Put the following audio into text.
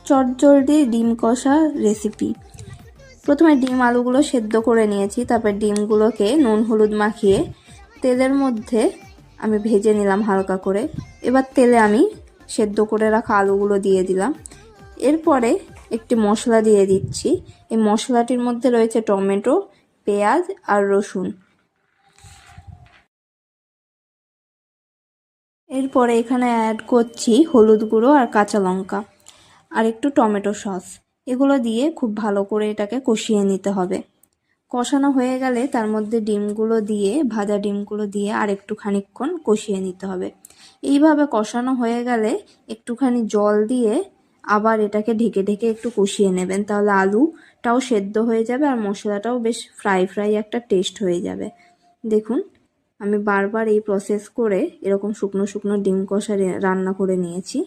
চটজলদি ডিম কষা রেসিপি। প্রথমে ডিম আলুগুলো সেদ্ধ করে নিয়েছি, তারপর ডিমগুলোকে নুন হলুদ মাখিয়ে তেলের মধ্যে আমি ভেজে নিলাম হালকা করে। এবার তেলে আমি সেদ্ধ করে রাখা আলুগুলো দিয়ে দিলাম। এরপরে একটি মশলা দিয়ে দিচ্ছি। এই মশলাটির মধ্যে রয়েছে টমেটো, পেঁয়াজ আর রসুন। এরপরে এখানে অ্যাড করছি হলুদ গুঁড়ো আর কাঁচা লঙ্কা আর একটু টমেটো সস। এগুলো দিয়ে খুব ভালো করে এটাকে কষিয়ে নিতে হবে। কষানো হয়ে গেলে তার মধ্যে ডিমগুলো দিয়ে, ভাজা ডিমগুলো দিয়ে আর একটু খানিকক্ষণ কষিয়ে নিতে হবে। এইভাবে কষানো হয়ে গেলে একটুখানি জল দিয়ে আবার এটাকে ঢেকে ঢেকে একটু কষিয়ে নেবেন, তাহলে আলুটাও সেদ্ধ হয়ে যাবে আর মশলাটাও বেশ ফ্রাই ফ্রাই একটা টেস্ট হয়ে যাবে। দেখুন, আমি বারবার এই প্রসেস করে এরকম শুকনো শুকনো ডিম কষা রান্না করে নিয়েছি।